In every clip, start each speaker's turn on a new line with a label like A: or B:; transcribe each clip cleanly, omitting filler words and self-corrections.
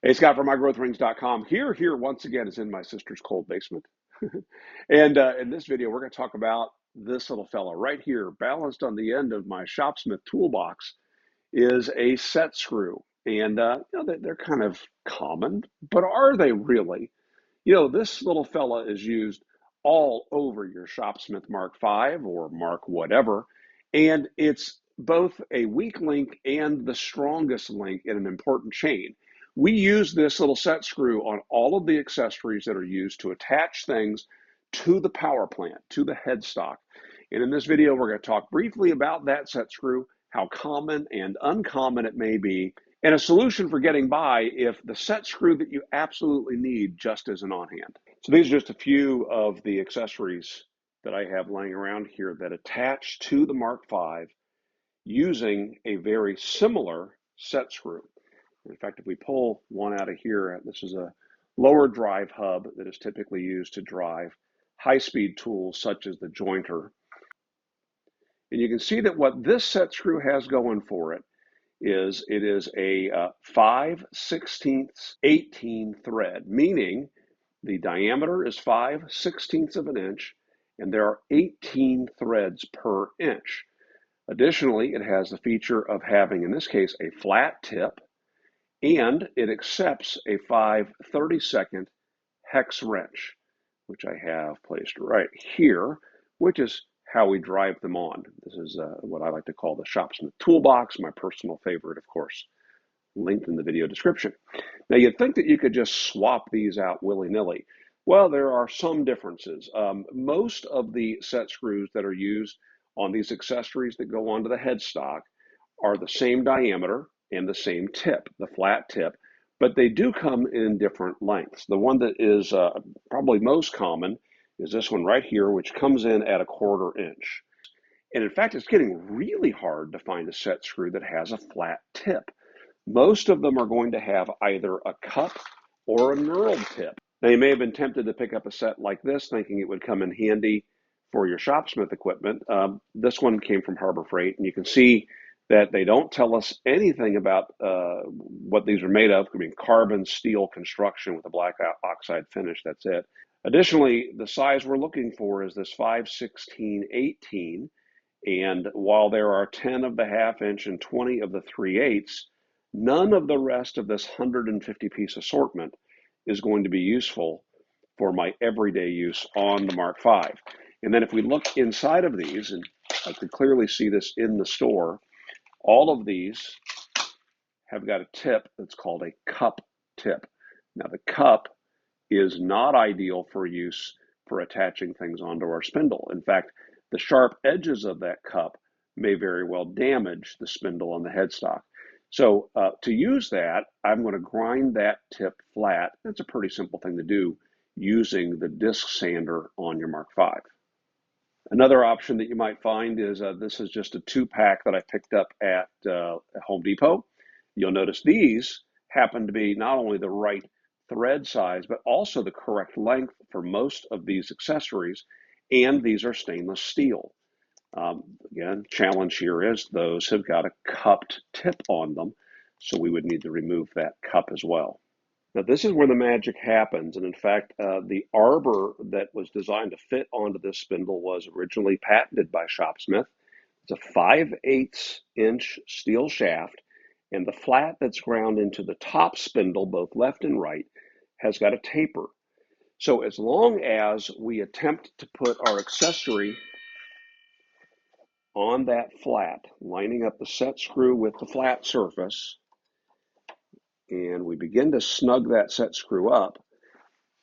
A: Hey, Scott from MyGrowthRings.com. Here once again is in my sister's cold basement. And in this video, we're going to talk about this little fella right here, balanced on the end of my Shopsmith toolbox, is a set screw. And they're kind of common, but are they really? This little fella is used all over your Shopsmith Mark V or Mark whatever, and it's both a weak link and the strongest link in an important chain. We use this little set screw on all of the accessories that are used to attach things to the power plant, to the headstock. And in this video, we're going to talk briefly about that set screw, how common and uncommon it may be, and a solution for getting by if the set screw that you absolutely need just isn't on hand. So these are just a few of the accessories that I have laying around here that attach to the Mark V using a very similar set screw. In fact, if we pull one out of here, this is a lower drive hub that is typically used to drive high-speed tools such as the jointer. And you can see that what this set screw has going for it is a 5/16 18 thread, meaning the diameter is 5/16 of an inch and there are 18 threads per inch. Additionally, it has the feature of having, in this case, a flat tip, and it accepts a 5/32 hex wrench, which I have placed right here, which is how we drive them on. This is what I like to call the Shopsmith toolbox, my personal favorite, of course, linked in the video description. Now, you'd think that you could just swap these out willy-nilly. Well, there are some differences. Most of the set screws that are used on these accessories that go onto the headstock are the same diameter and the same tip, the flat tip, but they do come in different lengths. The one that is probably most common is this one right here, which comes in at 1/4 inch. And in fact, it's getting really hard to find a set screw that has a flat tip. Most of them are going to have either a cup or a knurled tip. Now, you may have been tempted to pick up a set like this, thinking it would come in handy for your Shopsmith equipment. This one came from Harbor Freight, and you can see that they don't tell us anything about what these are made of. I mean, carbon steel construction with a black oxide finish, that's it. Additionally, the size we're looking for is this 5/16 18, and while there are 10 of the 1/2 inch and 20 of the 3/8, none of the rest of this 150 piece assortment is going to be useful for my everyday use on the Mark V. And then if we look inside of these, and I could clearly see this in the store, all of these have got a tip that's called a cup tip. Now, the cup is not ideal for use for attaching things onto our spindle. In fact, the sharp edges of that cup may very well damage the spindle on the headstock. So to use that, I'm going to grind that tip flat. That's a pretty simple thing to do using the disc sander on your Mark V. Another option that you might find is this is just a 2-pack that I picked up at Home Depot. You'll notice these happen to be not only the right thread size, but also the correct length for most of these accessories, and these are stainless steel. Again, challenge here is those have got a cupped tip on them, so we would need to remove that cup as well. Now, this is where the magic happens, and in fact, the arbor that was designed to fit onto this spindle was originally patented by Shopsmith. It's a 5/8 inch steel shaft, and the flat that's ground into the top spindle, both left and right, has got a taper. So as long as we attempt to put our accessory on that flat, lining up the set screw with the flat surface, and we begin to snug that set screw up,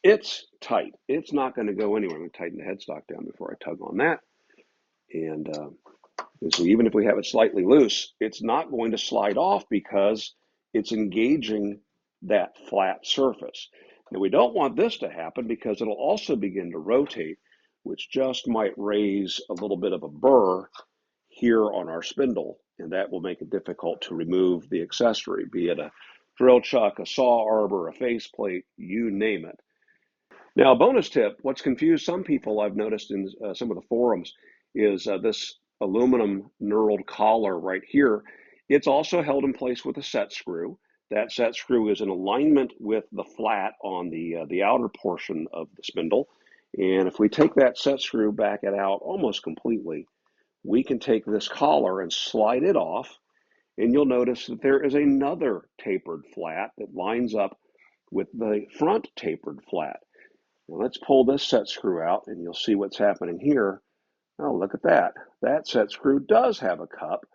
A: it's tight. It's not going to go anywhere. I'm going to tighten the headstock down before I tug on that. And so even if we have it slightly loose, it's not going to slide off because it's engaging that flat surface. Now, we don't want this to happen because it'll also begin to rotate, which just might raise a little bit of a burr here on our spindle, and that will make it difficult to remove the accessory, be it a drill chuck, a saw arbor, a faceplate, you name it. Now, a bonus tip, what's confused some people I've noticed in some of the forums is this aluminum knurled collar right here. It's also held in place with a set screw That set screw is in alignment with the flat on the outer portion of the spindle. And if we take that set screw, back it out almost completely, we can take this collar and slide it off, and you'll notice that there is another tapered flat that lines up with the front tapered flat. Now let's pull this set screw out, and you'll see what's happening here. Oh, look at that. That set screw does have a cup.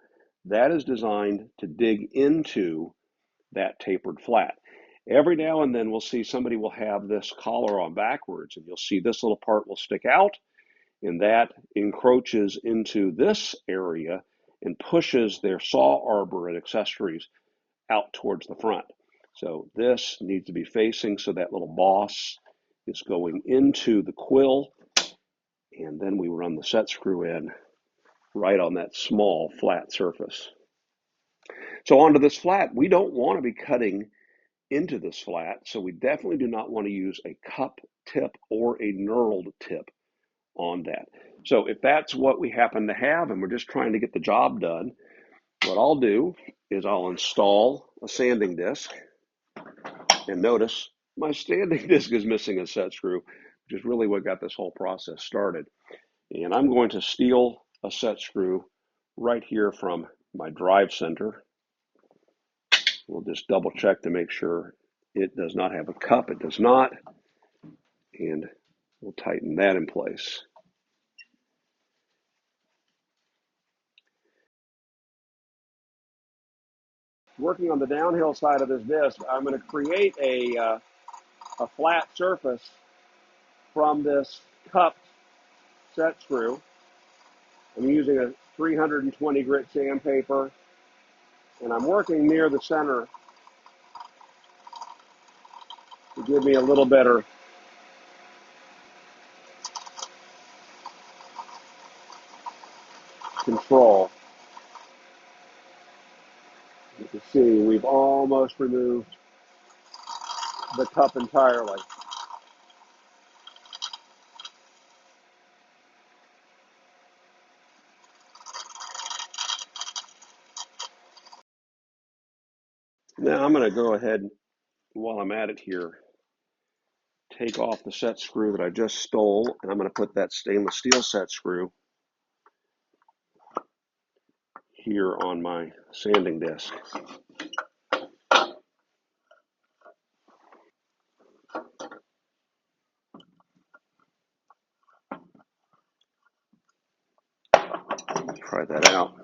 A: That is designed to dig into that tapered flat. Every now and then we'll see somebody will have this collar on backwards, and you'll see this little part will stick out, and that encroaches into this area and pushes their saw arbor and accessories out towards the front. So this needs to be facing so that little boss is going into the quill, and then we run the set screw in right on that small flat surface. So onto this flat, we don't want to be cutting into this flat, so we definitely do not want to use a cup tip or a knurled tip on that. So if that's what we happen to have and we're just trying to get the job done, what I'll do is I'll install a sanding disc, and notice my sanding disc is missing a set screw, which is really what got this whole process started. And I'm going to steal a set screw right here from my drive center. We'll just double check to make sure it does not have a cup. It does not. And we'll tighten that in place. Working on the downhill side of this disc, I'm going to create a flat surface from this cupped set screw. I'm using a 320 grit sandpaper, and I'm working near the center to give me a little better control. You can see we've almost removed the cup entirely. Now I'm going to go ahead, while I'm at it here, take off the set screw that I just stole, and I'm going to put that stainless steel set screw here on my sanding disc. Try that out.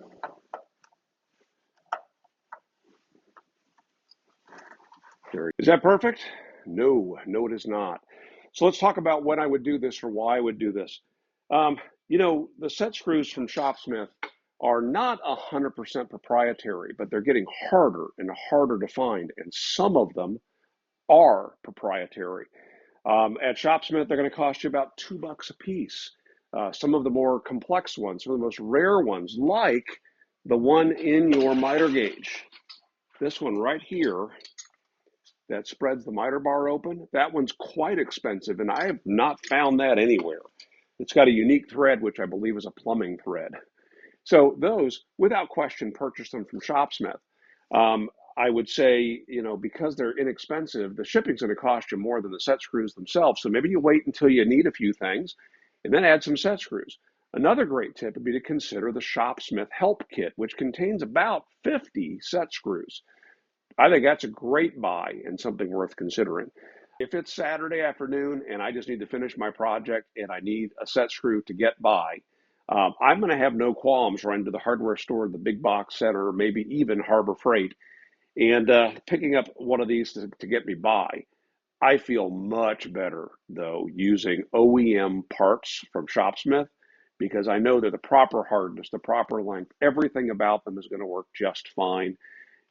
A: Is that perfect? No, no, it is not. So let's talk about when I would do this or why I would do this. You know, the set screws from Shopsmith are not 100% proprietary, but they're getting harder and harder to find, and some of them are proprietary. At Shopsmith, they're going to cost you about $2 a piece. Some of the more complex ones, some of the most rare ones, like the one in your miter gauge. This one right here that spreads the miter bar open, that one's quite expensive, and I have not found that anywhere. It's got a unique thread, which I believe is a plumbing thread. So those, without question, purchase them from Shopsmith. I would say, you know, because they're inexpensive, the shipping's going to cost you more than the set screws themselves. So maybe you wait until you need a few things and then add some set screws. Another great tip would be to consider the Shopsmith Help Kit, which contains about 50 set screws. I think that's a great buy and something worth considering. If it's Saturday afternoon and I just need to finish my project and I need a set screw to get by, I'm going to have no qualms running to the hardware store, the big box center, maybe even Harbor Freight, and picking up one of these to get me by. I feel much better, though, using OEM parts from Shopsmith because I know they're the proper hardness, the proper length. Everything about them is going to work just fine.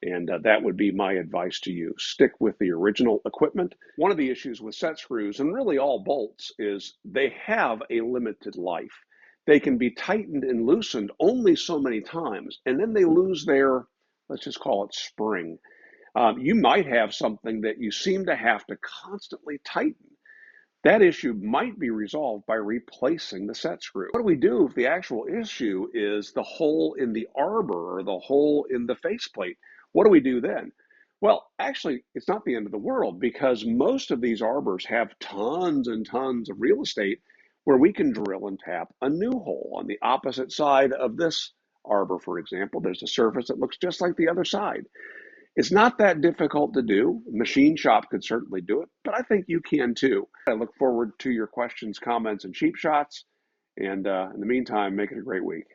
A: And that would be my advice to you. Stick with the original equipment. One of the issues with set screws, and really all bolts, is they have a limited life. They can be tightened and loosened only so many times, and then they lose their, let's just call it spring. You might have something that you seem to have to constantly tighten. That issue might be resolved by replacing the set screw. What do we do if the actual issue is the hole in the arbor or the hole in the faceplate? What do we do then? Well, actually, it's not the end of the world because most of these arbors have tons and tons of real estate where we can drill and tap a new hole. On the opposite side of this arbor, for example, there's a surface that looks just like the other side. It's not that difficult to do. Machine shop could certainly do it, but I think you can too. I look forward to your questions, comments, and cheap shots. And in the meantime, make it a great week.